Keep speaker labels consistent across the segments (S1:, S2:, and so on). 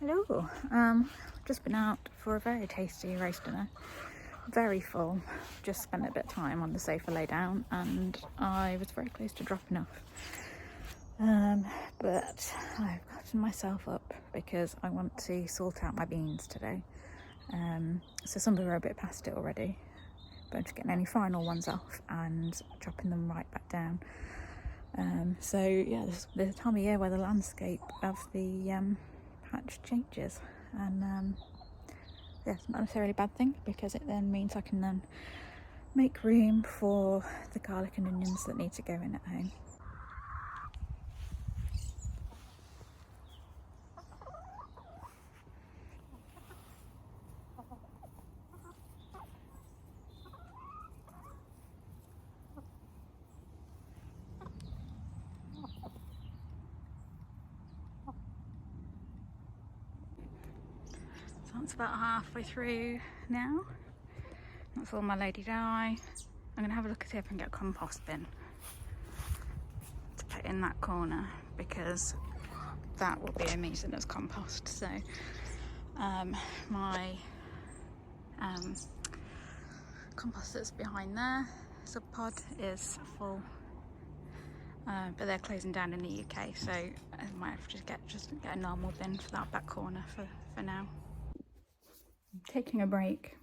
S1: Hello. Just been out for a very tasty roast dinner. Very full. Just spent a bit of time on the sofa lay down, and I was very close to dropping off. But I've gotten myself up because I want to sort out my beans today. So some of them are a bit past it already, but I'm just getting any final ones off and dropping them right back down. So yeah, this is the time of year where the landscape of the patch changes, and yeah, it's not necessarily a bad thing because it then means I can then make room for the garlic and onions that need to go in at home. So that's about halfway through now. That's all my lady dye. I'm gonna have a look and see if I can get a compost bin to put in that corner because that will be amazing as compost. So my compost that's behind there, sub pod, is full, but they're closing down in the UK, so I might have to just get a normal bin for that back corner for now. I'm taking a break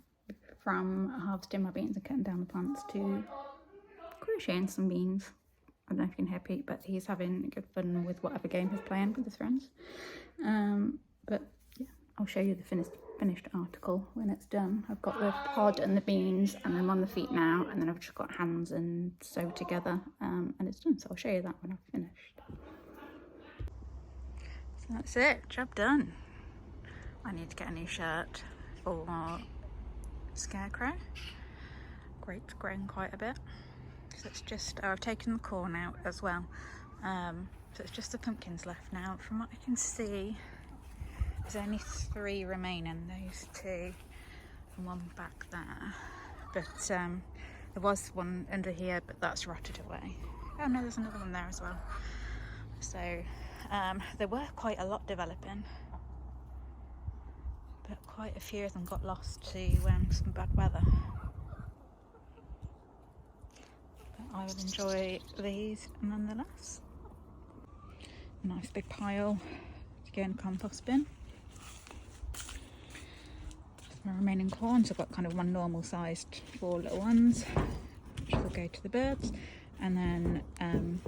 S1: from harvesting my beans and cutting down the plants to crocheting some beans. I don't know if you can hear Pete, but he's having good fun with whatever game he's playing with his friends. But yeah, I'll show you the finished article when it's done. I've got the pod and the beans, and I'm on the feet now, and then I've just got hands and sew together, and it's done. So I'll show you that when I've finished. So that's it, job done. I need to get a new shirt for Scarecrow. Grape's grown quite a bit. So it's just, I've taken the corn out as well. So it's just the pumpkins left now. From what I can see, there's only 3 remaining, those 2 and one back there. But there was one under here, but that's rotted away. Oh no, there's another one there as well. So there were quite a lot developing, but quite a few of them got lost to some bad weather. But I will enjoy these nonetheless. A nice big pile to go in the compost bin. My remaining corn, so I've got kind of one normal sized 4 little ones, which will go to the birds, and then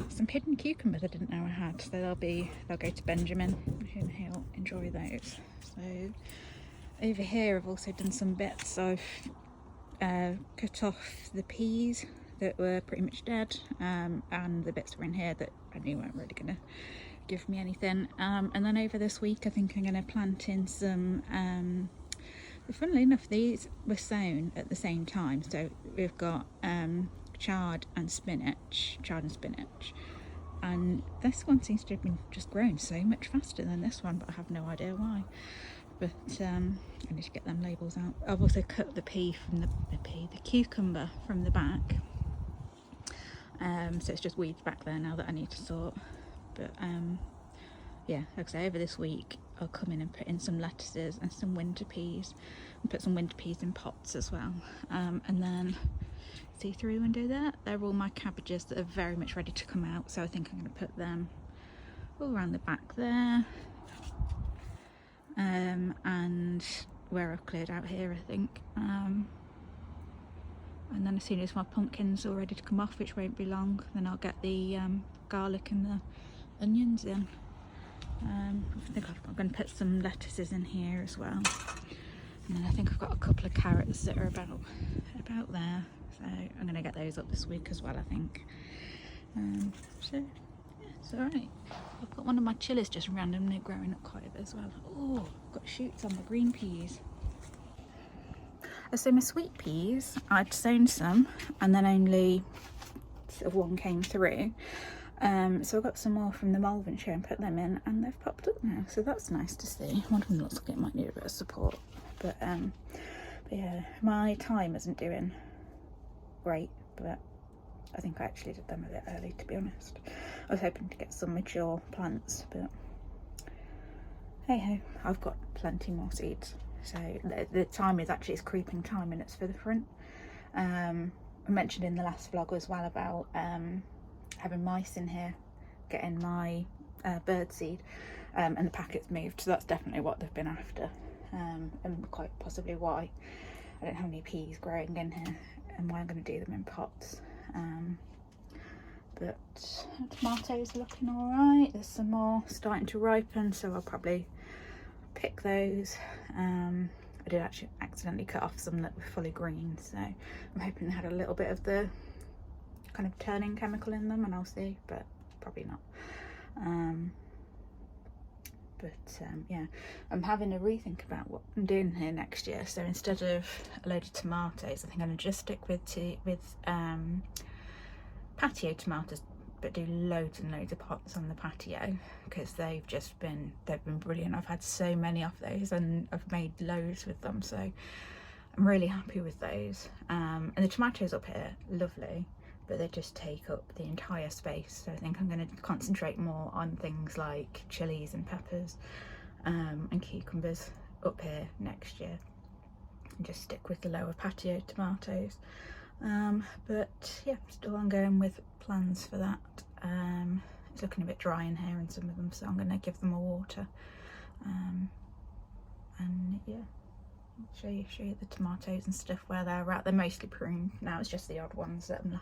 S1: some hidden cucumbers I didn't know I had, so they'll go to Benjamin, and he'll enjoy those. So over here I've also done some bits. I've cut off the peas that were pretty much dead, and the bits were in here that I knew weren't really gonna give me anything, and then over this week I think I'm going to plant in some funnily enough, these were sown at the same time, so we've got chard and spinach, and this one seems to have been just grown so much faster than this one, but I have no idea why. But I need to get them labels out. I've also cut the cucumber from the back, so it's just weeds back there now that I need to sort. But yeah, like I say, over this week I'll come in and put in some lettuces and some winter peas, and put some winter peas in pots as well, and then see through and do that. They're all my cabbages that are very much ready to come out, so I think I'm going to put them all around the back there, and where I've cleared out here I think, and then as soon as my pumpkins are ready to come off, which won't be long, then I'll get the garlic and the onions in. I think I'm going to put some lettuces in here as well, and then I think I've got a couple of carrots that are about there, so I'm going to get those up this week as well, I think. So yeah, it's alright. I've got one of my chilies just randomly growing up quite a bit as well. Oh, I've got shoots on the green peas. So my sweet peas, I'd sown some and then only sort of one came through. So I got some more from the Malvern show and put them in, and they've popped up now, so that's nice to see. One of them looks like it might need a bit of support, but yeah, my thyme isn't doing great, but I think I actually did them a bit early, to be honest. I was hoping to get some mature plants, but Hey ho, I've got plenty more seeds. So the time is actually, it's creeping time and it's for the front. I mentioned in the last vlog as well about having mice in here getting my bird seed, and the packets moved, so that's definitely what they've been after, and quite possibly why I don't have any peas growing in here and why I'm going to do them in pots. But tomatoes are looking all right. There's some more starting to ripen, so I'll probably pick those. I did actually accidentally cut off some that were fully green, so I'm hoping they had a little bit of the kind of turning chemical in them, and I'll see, but probably not. Yeah, I'm having a rethink about what I'm doing here next year. So instead of a load of tomatoes, I think I'm going to just stick with patio tomatoes, but do loads and loads of pots on the patio, because they've been brilliant. I've had so many of those and I've made loads with them, so I'm really happy with those. And the tomatoes up here, lovely, but they just take up the entire space. So I think I'm going to concentrate more on things like chilies and peppers, and cucumbers up here next year, and just stick with the lower patio tomatoes. But yeah, still ongoing with plans for that. It's looking a bit dry in here in some of them, so I'm going to give them more water. And yeah, show you the tomatoes and stuff where they're at. They're mostly pruned now, it's just the odd ones that I'm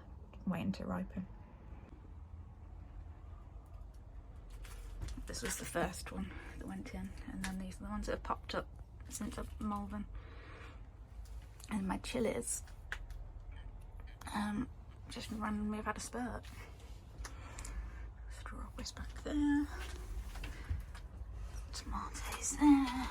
S1: waiting to ripen. This was the first one that went in, and then these are the ones that have popped up since I've mulled them. And my chilies just randomly have had a spurt. Strawberries back there, tomatoes there.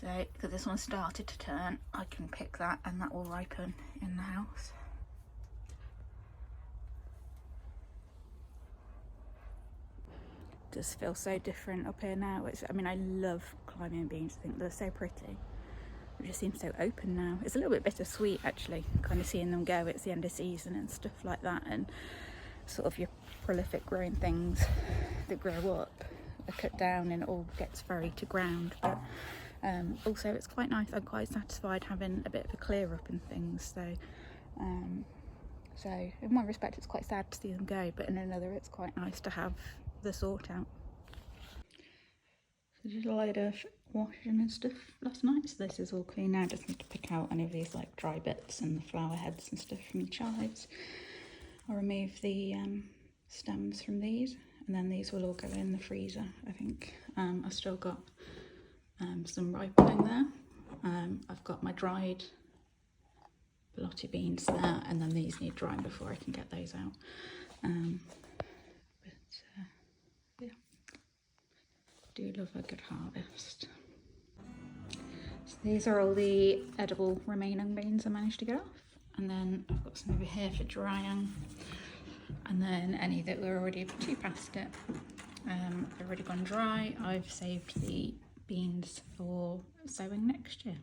S1: So, because this one started to turn, I can pick that and that will ripen in the house. It does feel so different up here now. I mean, I love climbing beans. I think they're so pretty. It just seems so open now. It's a little bit bittersweet actually, kind of seeing them go. It's the end of season and stuff like that, and sort of your prolific growing things that grow up are cut down and it all gets very to ground. But also it's quite nice. I'm quite satisfied having a bit of a clear up and things. So in one respect it's quite sad to see them go, but in another it's quite nice to have the sort out. So just a load of washing and stuff last night, so this is all clean now. Just need to pick out any of these like dry bits and the flower heads and stuff from the chives. I'll remove the stems from these, and then these will all go in the freezer, I think. I've still got some ripening there. I've got my dried Pilotti beans there, and then these need drying before I can get those out. Yeah, do love a good harvest. So these are all the edible remaining beans I managed to get off, and then I've got some over here for drying, and then any that were already too past it, they've already gone dry. I've saved the beans for sowing next year.